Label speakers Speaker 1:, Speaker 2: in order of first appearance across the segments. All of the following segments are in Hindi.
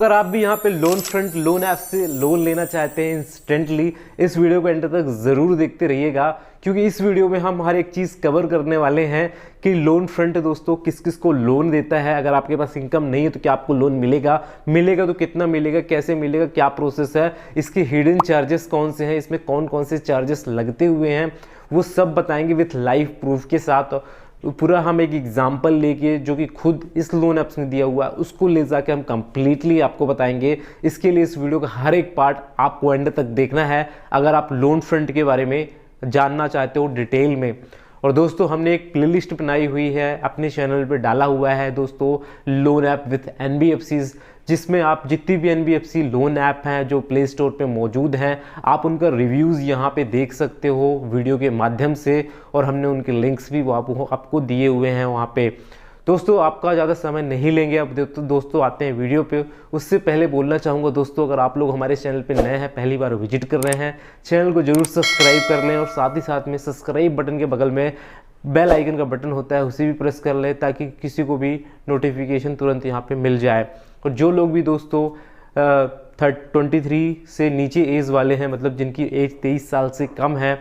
Speaker 1: अगर आप भी यहाँ पे लोन फ्रंट लोन ऐप से लोन लेना चाहते हैं इंस्टेंटली, इस वीडियो को एंड तक ज़रूर देखते रहिएगा, क्योंकि इस वीडियो में हम हर एक चीज़ कवर करने वाले हैं कि लोन फ्रंट दोस्तों किस किस को लोन देता है। अगर आपके पास इनकम नहीं है तो क्या आपको लोन मिलेगा तो कितना मिलेगा, कैसे मिलेगा, क्या प्रोसेस है, इसके हिडन चार्जेस कौन से हैं, इसमें कौन कौन से चार्जेस लगते हुए हैं, वो सब बताएंगे विथ लाइव प्रूफ के साथ। पूरा हम एक एग्जाम्पल लेके जो कि खुद इस लोन ऐप्स ने दिया हुआ है उसको ले जाके हम कंप्लीटली आपको बताएंगे। इसके लिए इस वीडियो का हर एक पार्ट आपको एंड तक देखना है अगर आप लोन फ्रंट के बारे में जानना चाहते हो डिटेल में। और दोस्तों हमने एक प्लेलिस्ट बनाई हुई है अपने चैनल पे, डाला हुआ है दोस्तों लोन ऐप विथ एनबीएफसीज, जिसमें आप जितनी भी एनबीएफसी लोन ऐप हैं जो प्ले स्टोर पे मौजूद हैं आप उनका रिव्यूज़ यहाँ पे देख सकते हो वीडियो के माध्यम से, और हमने उनके लिंक्स भी वो आपको दिए हुए हैं वहाँ पे। दोस्तों आपका ज़्यादा समय नहीं लेंगे, अब दोस्तों आते हैं वीडियो पे। उससे पहले बोलना चाहूँगा दोस्तों, अगर आप लोग हमारे चैनल पे नए हैं, पहली बार विजिट कर रहे हैं, चैनल को जरूर सब्सक्राइब कर लें, और साथ ही साथ में सब्सक्राइब बटन के बगल में बेल आइकन का बटन होता है उसे भी प्रेस कर लें, ताकि किसी को भी नोटिफिकेशन तुरंत यहाँ पे मिल जाए। और जो लोग भी दोस्तों 23 से नीचे एज वाले हैं, मतलब जिनकी एज 23 साल से कम है,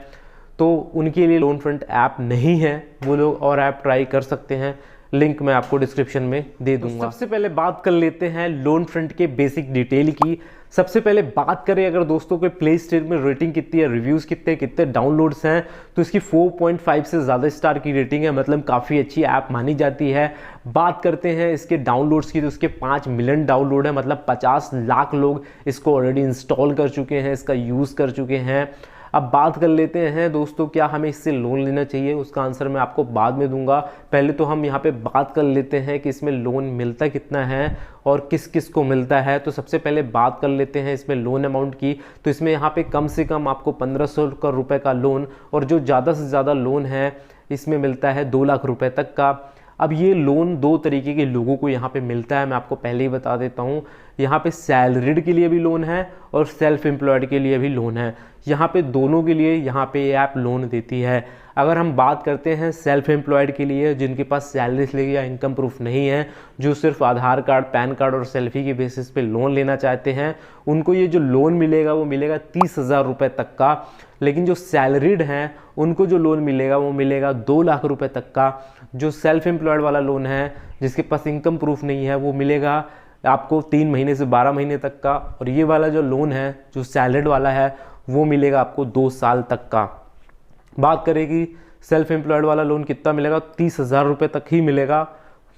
Speaker 1: तो उनके लिए लोन फ्रंट ऐप नहीं है, वो लोग और ऐप ट्राई कर सकते हैं। लिंक मैं आपको डिस्क्रिप्शन में दे दूंगा। सबसे पहले बात कर लेते हैं लोन फ्रंट के बेसिक डिटेल की। सबसे पहले बात करें अगर दोस्तों के प्ले स्टोर में रेटिंग कितनी है, रिव्यूज़ कितने डाउनलोड्स हैं, तो इसकी 4.5 से ज़्यादा स्टार की रेटिंग है, मतलब काफ़ी अच्छी ऐप मानी जाती है। बात करते हैं इसके डाउनलोड्स की, तो इसके 5 मिलियन डाउनलोड है, मतलब 50 लाख लोग इसको ऑलरेडी इंस्टॉल कर चुके हैं, इसका यूज़ कर चुके हैं। अब बात कर लेते हैं दोस्तों क्या हमें इससे लोन लेना चाहिए, उसका आंसर मैं आपको बाद में दूंगा। पहले तो हम यहाँ पे बात कर लेते हैं कि इसमें लोन मिलता कितना है और किस किस को मिलता है। तो सबसे पहले बात कर लेते हैं इसमें लोन अमाउंट की। तो इसमें यहाँ पे कम से कम आपको 1500 रुपये का लोन, और जो ज़्यादा से ज़्यादा लोन है इसमें मिलता है 2 लाख रुपये तक का। अब ये लोन 2 तरीके के लोगों को यहाँ पे मिलता है, मैं आपको पहले ही बता देता हूँ। यहाँ पे सैलरीड के लिए भी लोन है और सेल्फ एम्प्लॉयड के लिए भी लोन है। यहाँ पे दोनों के लिए यहाँ पे ये ऐप लोन देती है। अगर हम बात करते हैं सेल्फ एम्प्लॉयड के लिए, जिनके पास सैलरी स्लिप या इनकम प्रूफ नहीं है, जो सिर्फ आधार कार्ड, पैन कार्ड और सेल्फी के बेसिस पे लोन लेना चाहते हैं, उनको ये जो लोन मिलेगा वो मिलेगा 30,000 रुपये तक का। लेकिन जो सैलरीड हैं उनको जो लोन मिलेगा वो मिलेगा 2 लाख रुपये तक का। जो सेल्फ एम्प्लॉयड वाला लोन है, जिसके पास इनकम प्रूफ नहीं है, वो मिलेगा आपको 3 महीने से 12 महीने तक का। और ये वाला जो लोन है जो सैलरीड वाला है वो मिलेगा आपको 2 साल तक का। बात करें कि सेल्फ एम्प्लॉयड वाला लोन कितना मिलेगा, 30,000 रुपये तक ही मिलेगा।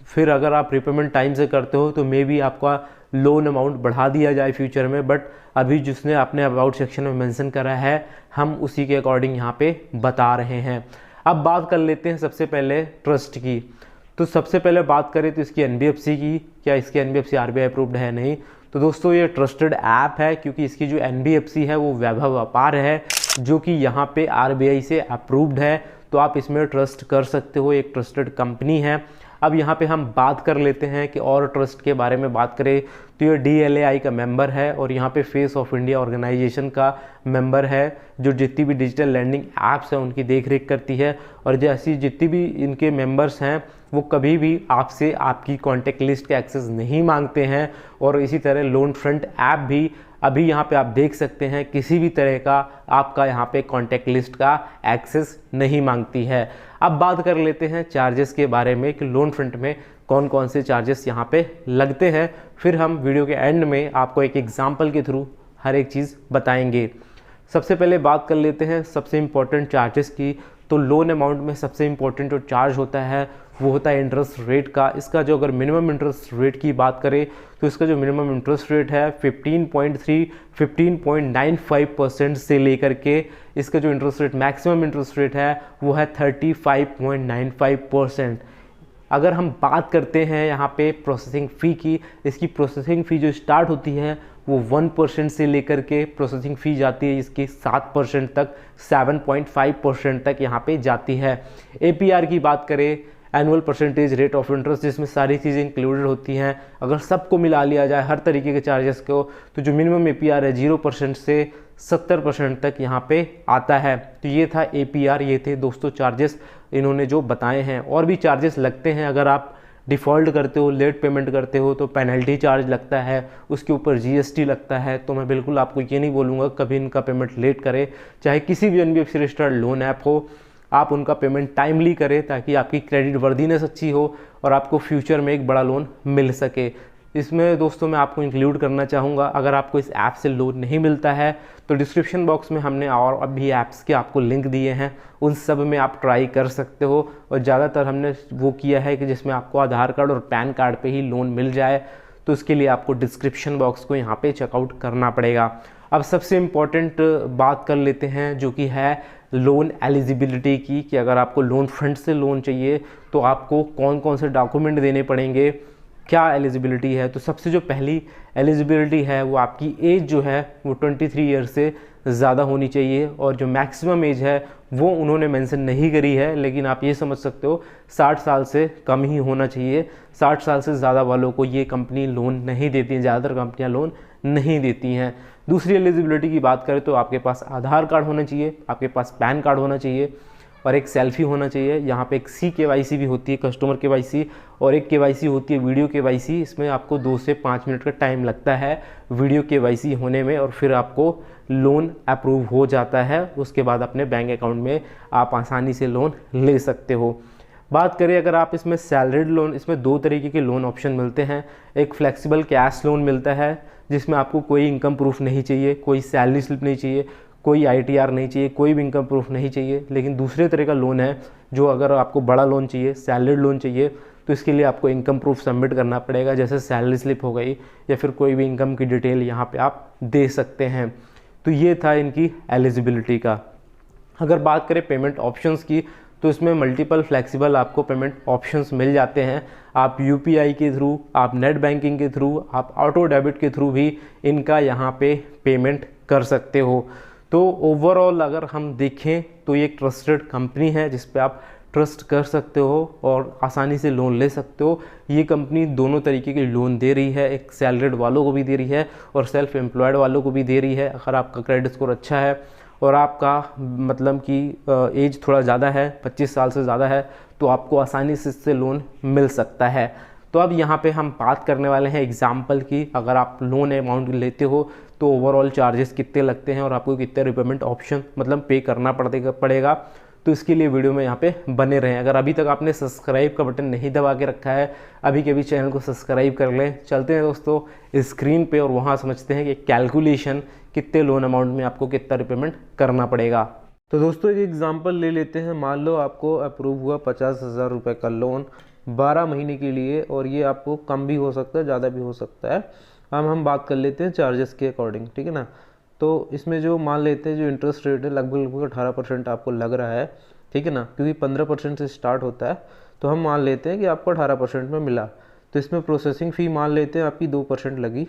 Speaker 1: फिर अगर आप रिपेमेंट टाइम से करते हो तो मे बी आपका लोन अमाउंट बढ़ा दिया जाए फ्यूचर में, बट अभी जिसने अपने अबाउट सेक्शन में मेंशन करा है हम उसी के अकॉर्डिंग यहाँ पे बता रहे हैं। अब बात कर लेते हैं सबसे पहले ट्रस्ट की। तो सबसे पहले बात करें तो इसकी एनबीएफसी की, क्या इसकी एनबीएफसी आरबीआई अप्रूव्ड है? नहीं। तो दोस्तों ये ट्रस्टेड ऐप है, क्योंकि इसकी जो एनबीएफसी है वो वैभव व्यापार है, जो कि यहाँ पे आरबीआई से अप्रूव्ड है। तो आप इसमें ट्रस्ट कर सकते हो, एक ट्रस्टेड कंपनी है। अब यहाँ पे हम बात कर लेते हैं कि और ट्रस्ट के बारे में बात करें तो ये DLAI का मेंबर है, और यहाँ पे फेस ऑफ इंडिया ऑर्गेनाइजेशन का मेंबर है, जो जितनी भी डिजिटल लैंडिंग ऐप्स हैं उनकी देखरेख करती है। और जैसी जितनी भी इनके मेंबर्स हैं वो कभी भी आपसे आपकी कॉन्टैक्ट लिस्ट के एक्सेस नहीं मांगते हैं। और इसी तरह लोन फ्रंट ऐप भी अभी यहाँ पे आप देख सकते हैं किसी भी तरह का आपका यहाँ पे कॉन्टैक्ट लिस्ट का एक्सेस नहीं मांगती है। अब बात कर लेते हैं चार्जेस के बारे में कि लोन फ्रंट में कौन कौन से चार्जेस यहाँ पे लगते हैं। फिर हम वीडियो के एंड में आपको एक एग्जाम्पल के थ्रू हर एक चीज़ बताएंगे। सबसे पहले बात कर लेते हैं सबसे इम्पोर्टेंट चार्जेस की। तो लोन अमाउंट में सबसे इम्पोर्टेंट जो चार्ज होता है वो होता है इंटरेस्ट रेट का। इसका जो अगर मिनिमम इंटरेस्ट रेट की बात करें तो इसका जो मिनिमम इंटरेस्ट रेट है 15.95% से लेकर के इसका जो interest rate maximum interest rate है वो है 35.95%। अगर हम बात करते हैं यहाँ पे प्रोसेसिंग फ़ी की, इसकी प्रोसेसिंग फ़ी जो स्टार्ट होती है वो 1% से लेकर के प्रोसेसिंग फ़ी जाती है इसकी 7% तक, 7.5% तक यहाँ पे जाती है। APR की बात करें, annual percentage rate of interest, जिसमें सारी चीज़ें इंक्लूडेड होती हैं। अगर सबको मिला लिया जाए हर तरीके के चार्जेस को, तो जो मिनिमम APR है 0% से 70% तक यहाँ पे आता है। तो ये था APR, ये थे दोस्तों चार्जेस इन्होंने जो बताए हैं। और भी चार्जेस लगते हैं अगर आप डिफ़ॉल्ट करते हो, लेट पेमेंट करते हो तो पेनल्टी चार्ज लगता है, उसके ऊपर GST लगता है। तो मैं बिल्कुल आपको ये नहीं बोलूँगा कभी इनका पेमेंट लेट करें, चाहे किसी भी NBFC रजिस्टर्ड लोन ऐप हो, आप उनका पेमेंट टाइमली करें ताकि आपकी क्रेडिट वर्दीनेस अच्छी हो और आपको फ्यूचर में एक बड़ा लोन मिल सके। इसमें दोस्तों मैं आपको इंक्लूड करना चाहूँगा, अगर आपको इस ऐप से लोन नहीं मिलता है तो डिस्क्रिप्शन बॉक्स में हमने और अभी ऐप्स के आपको लिंक दिए हैं, उन सब में आप ट्राई कर सकते हो। और ज़्यादातर हमने वो किया है कि जिसमें आपको आधार कार्ड और पैन कार्ड पे ही लोन मिल जाए, तो उसके लिए आपको डिस्क्रिप्शन बॉक्स को यहाँ पे चेकआउट करना पड़ेगा। अब सबसे इम्पॉर्टेंट बात कर लेते हैं जो कि है लोन एलिजिबिलिटी की, कि अगर आपको लोन फ्रंट से लोन चाहिए तो आपको कौन कौन से डॉक्यूमेंट देने पड़ेंगे, क्या एलिजिबिलिटी है। तो सबसे जो पहली एलिजिबिलिटी है वो आपकी एज जो है वो 23 ईयर से ज़्यादा होनी चाहिए, और जो मैक्सिमम एज है वो उन्होंने मेंशन नहीं करी है, लेकिन आप ये समझ सकते हो 60 साल से कम ही होना चाहिए। 60 साल से ज़्यादा वालों को ये कंपनी लोन नहीं देती हैं, ज़्यादातर कंपनियां लोन नहीं देती हैं। दूसरी एलिजिबिलिटी की बात करें तो आपके पास आधार कार्ड होना चाहिए, आपके पास पैन कार्ड होना चाहिए और एक सेल्फी होना चाहिए। यहाँ पे एक CKYC भी होती है, कस्टमर KYC, और एक KYC होती है वीडियो KYC। इसमें आपको 2 से 5 मिनट का टाइम लगता है वीडियो KYC होने में, और फिर आपको लोन अप्रूव हो जाता है। उसके बाद अपने बैंक अकाउंट में आप आसानी से लोन ले सकते हो। बात करें अगर आप इसमें सैलरीड लोन, इसमें 2 तरीके के लोन ऑप्शन मिलते हैं। एक फ्लेक्सिबल कैश लोन मिलता है जिसमें आपको कोई इनकम प्रूफ नहीं चाहिए, कोई सैलरी स्लिप नहीं चाहिए, कोई ITR नहीं चाहिए, कोई भी इनकम प्रूफ नहीं चाहिए। लेकिन दूसरे तरह का लोन है जो अगर आपको बड़ा लोन चाहिए, सैलरीड लोन चाहिए, तो इसके लिए आपको इनकम प्रूफ सबमिट करना पड़ेगा, जैसे सैलरी स्लिप हो गई या फिर कोई भी इनकम की डिटेल यहाँ पे आप दे सकते हैं। तो ये था इनकी एलिजिबिलिटी का। अगर बात करें पेमेंट ऑप्शंस की तो इसमें मल्टीपल फ्लेक्सिबल आपको पेमेंट ऑप्शंस मिल जाते हैं। आप UPI के थ्रू, आप नेट बैंकिंग के थ्रू, आप ऑटो डेबिट के थ्रू भी इनका यहाँ पे पेमेंट कर सकते हो। तो ओवरऑल अगर हम देखें तो ये एक ट्रस्टेड कंपनी है जिस पे आप ट्रस्ट कर सकते हो और आसानी से लोन ले सकते हो। ये कंपनी दोनों तरीके के लोन दे रही है, एक सैलरीड वालों को भी दे रही है और सेल्फ एम्प्लॉयड वालों को भी दे रही है। अगर आपका क्रेडिट स्कोर अच्छा है और आपका मतलब कि एज थोड़ा ज़्यादा है, 25 साल से ज़्यादा है, तो आपको आसानी से इससे लोन मिल सकता है। तो अब यहाँ पे हम बात करने वाले हैं एग्जाम्पल की। अगर आप लोन अमाउंट लेते हो तो ओवरऑल चार्जेस कितने लगते हैं और आपको कितने रिपेमेंट ऑप्शन मतलब पे करना पड़ेगा। तो इसके लिए वीडियो में यहाँ पे बने रहें। अगर अभी तक आपने सब्सक्राइब का बटन नहीं दबा के रखा है, अभी के अभी चैनल को सब्सक्राइब कर लें। चलते हैं दोस्तों स्क्रीन पे और वहाँ समझते हैं कि कैलकुलेशन कितने लोन अमाउंट में आपको कितना रिपेमेंट करना पड़ेगा। तो दोस्तों एक एग्जांपल ले लेते हैं। मान लो आपको अप्रूव हुआ 50,000 रुपये का लोन 12 महीने के लिए, और ये आपको कम भी हो सकता है, ज़्यादा भी हो सकता है। अब हम बात कर लेते हैं चार्जेस के अकॉर्डिंग, ठीक है ना। तो इसमें जो मान लेते हैं जो इंटरेस्ट रेट है लगभग 18% आपको लग रहा है, ठीक है ना, क्योंकि 15% से स्टार्ट होता है। तो हम मान लेते हैं कि आपको 18% में मिला। तो इसमें प्रोसेसिंग फ़ी मान लेते हैं आपकी 2% लगी,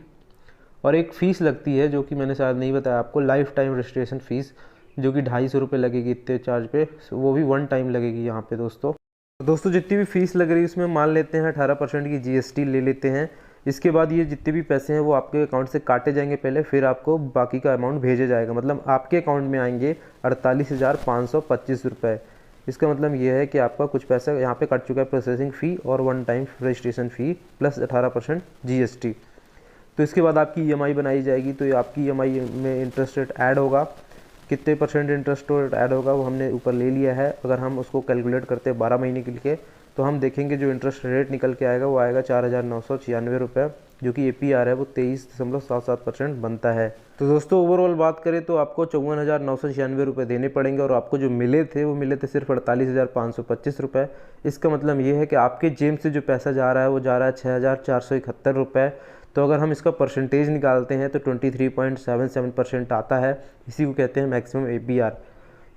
Speaker 1: और एक फ़ीस लगती है जो कि मैंने शायद नहीं बताया आपको, लाइफ टाइम रजिस्ट्रेशन फ़ीस, जो कि 250 रुपये लगेगी इतने चार्ज पे, वो भी 1 टाइम लगेगी यहाँ पे दोस्तों जितनी भी फ़ीस लग रही है उसमें मान लेते हैं 18% की GST ले लेते हैं। इसके बाद ये जितने भी पैसे हैं वो आपके अकाउंट से काटे जाएंगे पहले, फिर आपको बाकी का अमाउंट भेजा जाएगा। मतलब आपके अकाउंट में आएंगे 48,525 रुपये। इसका मतलब ये है कि आपका कुछ पैसा यहाँ पे कट चुका है प्रोसेसिंग फ़ी और 1 टाइम रजिस्ट्रेशन फ़ी प्लस 18% GST। तो इसके बाद आपकी EMI बनाई जाएगी। तो ये आपकी EMI में इंटरेस्ट रेट ऐड होगा, कितने परसेंट इंटरेस्ट रेट ऐड होगा वो हमने ऊपर ले लिया है। अगर हम उसको कैलकुलेट करते हैं 12 महीने के लिए, तो हम देखेंगे जो इंटरेस्ट रेट निकल के आएगा वो आएगा 4,996 रुपये, जो कि APR है वो 23.77% बनता है। तो दोस्तों ओवरऑल बात करें तो आपको 54,996 रुपये देने पड़ेंगे, और आपको जो मिले थे सिर्फ 48,525 रुपये। इसका मतलब ये है कि आपके जेब से जो पैसा जा रहा है वो जा रहा है 6,471 रुपये। तो अगर हम इसका परसेंटेज निकालते हैं तो 23.77% आता है। इसी को कहते हैं मैक्सिमम APR।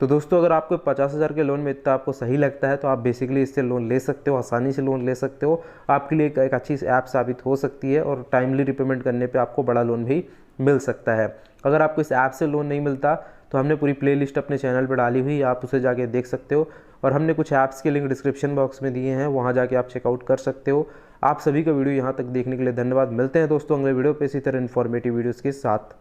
Speaker 1: तो दोस्तों अगर आपको 50,000 के लोन में इतना आपको सही लगता है तो आप बेसिकली इससे लोन ले सकते हो, आसानी से लोन ले सकते हो। आपके लिए एक अच्छी ऐप साबित हो सकती है, और टाइमली रिपेमेंट करने पे आपको बड़ा लोन भी मिल सकता है। अगर आपको इस ऐप से लोन नहीं मिलता तो हमने पूरी प्लेलिस्ट अपने चैनल पर डाली हुई, आप उसे जाके देख सकते हो, और हमने कुछ ऐप्स के लिंक डिस्क्रिप्शन बॉक्स में दिए हैं, वहाँ जाके आप चेकआउट कर सकते हो। आप सभी का वीडियो यहाँ तक देखने के लिए धन्यवाद। मिलते हैं दोस्तों अगले वीडियो पे इसी तरह इन्फॉर्मेटिव वीडियोज़ के साथ।